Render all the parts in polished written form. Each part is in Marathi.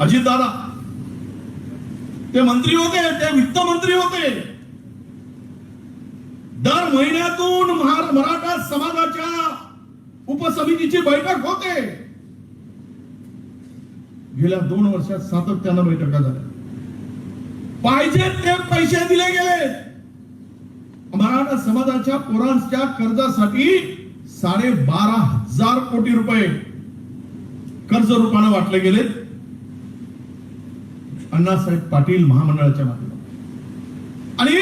अजितदादा ते मंत्री होते, ते वित्त मंत्री होते. दर महिन्यातून मराठा समाजाच्या उपसमितीची बैठक होते. गेल्या 2 वर्षात सातत्यानं बैठका झाल्या. पाहिजे ते पैसे दिले गेले. मराठा समाजाच्या पोरांच्या कर्जासाठी 12,500 कोटी रुपये कर्ज रूपाने वाटले गेले अण्णासाहेब पाटील महामंडळाच्या माध्यमातून. आणि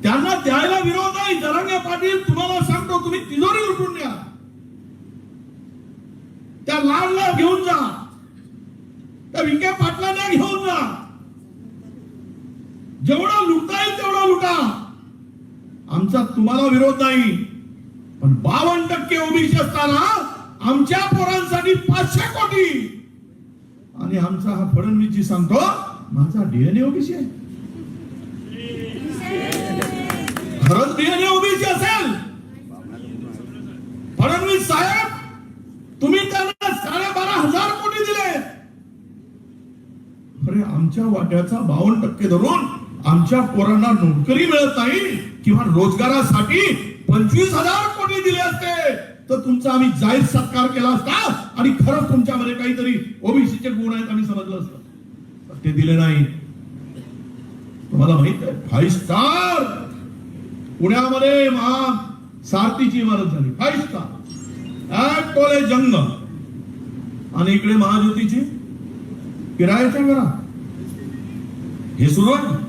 त्यांना द्यायला विरोध आहे. जरांगे पाटील तुम्हाला सांगतो, तुम्ही तिजोरी लुटून द्या, त्या लाडला घेऊन जा, त्या विखे पाटलांना घेऊन जा, जेवढा लुटता येईल तेवढा लुटा, आमचा तुम्हाला विरोध नाही. पण 52% ओबीसी असताना आमच्या पोरांसाठी 500 कोटी. आणि आमचा हा फडणवीसजी सांगतो माझा डीएनए ओबीसी आहे. खरंच डीएनए ओबीसी असेल फडणवीस साहेब, तुम्ही त्यांना 12,500 कोटी दिले. अरे आमच्या वाट्याचा 52% धरून आमच्या पोरांना नोकरी मिळत नाही किंवा रोजगारासाठी 25,000 कोटी दिले असते तर तुमचा आम्ही जाहीर सत्कार केला असता आणि खरंच तुमच्यामध्ये काहीतरी ओबीसीचे गुण आहेत आम्ही समजलं असतं. ते दिले नाही. तुम्हाला माहित आहे 5 स्टार पुण्यामध्ये सारथीची इमारत झाली. 5 स्टार टोले जंग. आणि इकडे महाज्योतीची किरायाच्या घरात हे सुरू आहे.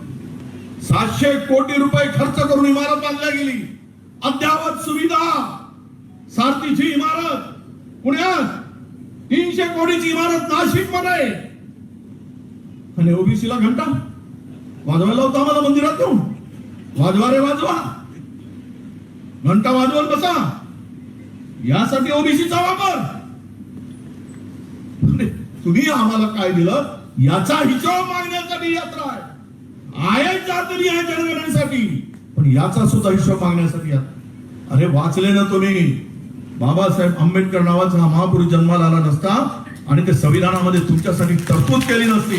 700 कोटी रुपये खर्च करून इमारत बांधल्या गेली. अद्ययावत सुविधा, सारथीची इमारत पुण्यात, 300 कोटीची इमारत नाशिक मध्ये. आणि ओबीसीला घंटा वाजवायला होता आम्हाला मंदिरात येऊन. वाजवा रे वाजवा, घंटा वाजवत बसा. यासाठी ओबीसीचा वापर. तुम्ही आम्हाला काय दिलं याचा हिशोब मागण्यासाठी यात्रा आहे. तरी आहे जनगणनेसाठी, पण याचा सुद्धा हिशोब मागण्यासाठी. अरे वाचले ना तुम्ही, बाबासाहेब आंबेडकर नावाचा हा महापुरुष जन्माला आला नसता आणि ते संविधानामध्ये तुमच्यासाठी तरतूद केली नसती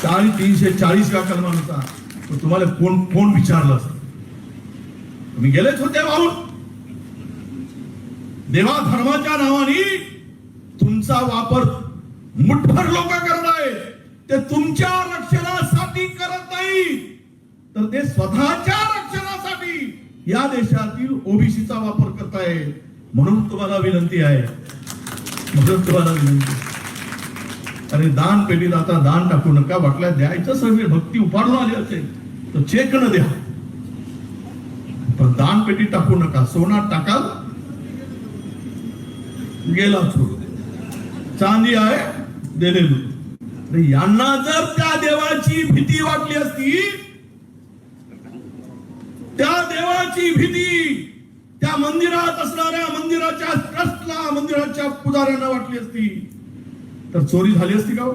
340 का कलमानुसार, तर तुम्हाला कोण विचारलं असतं? तुम्ही गेलेच होते वाहून. देवा धर्माच्या नावाने तुमचा वापर मुठभर लोक करत आहेत. ते तुमच्या रक्षणासाठी करत नाही तर ते स्वतःच्या रक्षणासाठी या देशातील ओबीसीचा वापर करताय. म्हणून तुम्हाला विनंती आहे, अरे दान पेटीला आता दान टाकू नका. वाटल्या द्यायचं सगळे भक्ती उभारून आली असेल तर चेक न द्या, पण दान पेटी टाकू नका. सोना टाकाल गेला सोडून, चांदी आहे दिलेली. यांना जर त्या देवाची भीती वाटली असती, त्या देवाची भीती त्या मंदिरात असणाऱ्या मंदिराच्या ट्रस्टला, मंदिराच्या पुजाऱ्यांना वाटली असती तर चोरी झाली असती का?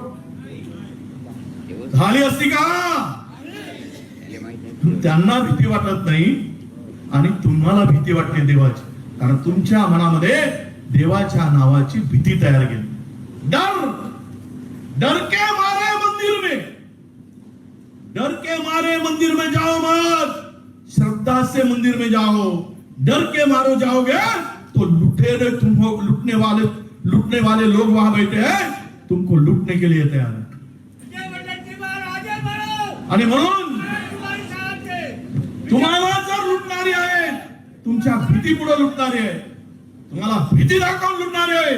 झाली असती का? त्यांना भीती वाटत नाही आणि तुम्हाला भीती वाटते देवाची, कारण तुमच्या मनामध्ये देवाच्या नावाची भीती तयार केली. डर के मारे मंदिर में, डर के मारे मंदिर में जाओ मत, श्रद्धा से मंदिर में जाओ. डर के मारो जाओगे तो लुटेरे तुमको, लूटने वाले लोग वहां बैठे हैं, तुमको लूटने के लिए तैयार है. आणि म्हणून तुम्हाला जर लुटणारी आहे, तुमच्या भीती पुढे लुटणारी आहे, तुम्हाला भीती दाखवून लुटणारी आहे,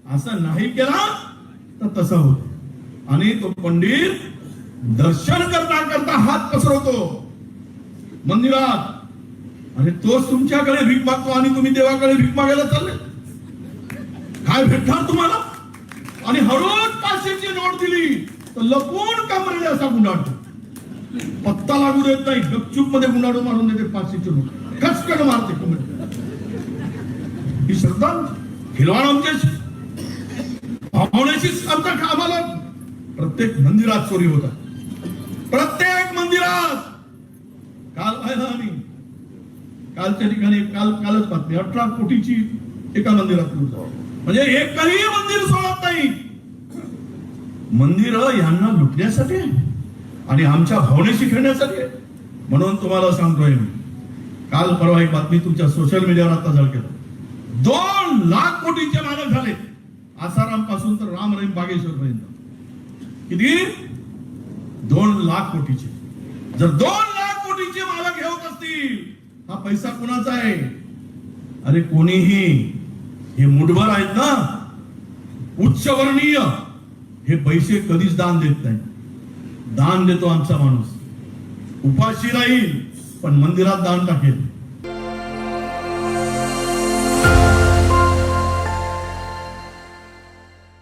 असं नाही केला तर तसं होत. आणि तो पंडित दर्शन करता करता हात पसरवतो मंदिरात आणि तोच तुमच्याकडे भीक मागतो आणि तुम्ही देवाकडे भीक मागायला चालले. काय भेटणार तुम्हाला? आणि हळूच 500ची नोट दिली तर लपून कमरेला असा गुंडाळतो, पत्ता लागू देत नाही, गपचूप मध्ये गुंडाळून मारून देते 500ची नोट, खचकन मारते कमरे. ही श्रद्धा खिलवाड आमच्याशी भावनेशीच आमच्या आम्हाला. प्रत्येक मंदिरात चोरी होतात, प्रत्येक मंदिरात. काल पाहिलं आम्ही, कालच्या ठिकाणी कालच बातमी 18 कोटीची एका मंदिरात लूट. म्हणजे एकही मंदिर सोडत नाही. मंदिर यांना लुटण्यासाठी आणि आमच्या भावनेशी खेळण्यासाठी. म्हणून तुम्हाला सांगतोय मी, काल परवा एक बातमी तुमच्या सोशल मीडियावर आता झळकेल, 2 लाख कोटीचे मालक झाले आसाराम पासून तर राम रहीम बागेश्वर पर्यंत. किती? 2 लाख कोटीचे. जर 2 लाख कोटीचे मालक हे होत असतील, हा पैसा कोणाचा आहे? अरे कोणीही, हे मुठभर आहेत ना उच्चवर्णीय, हे पैसे कधीच दान देत नाही. दान देतो आमचा माणूस, उपाशी राहील पण मंदिरात दान टाकेल.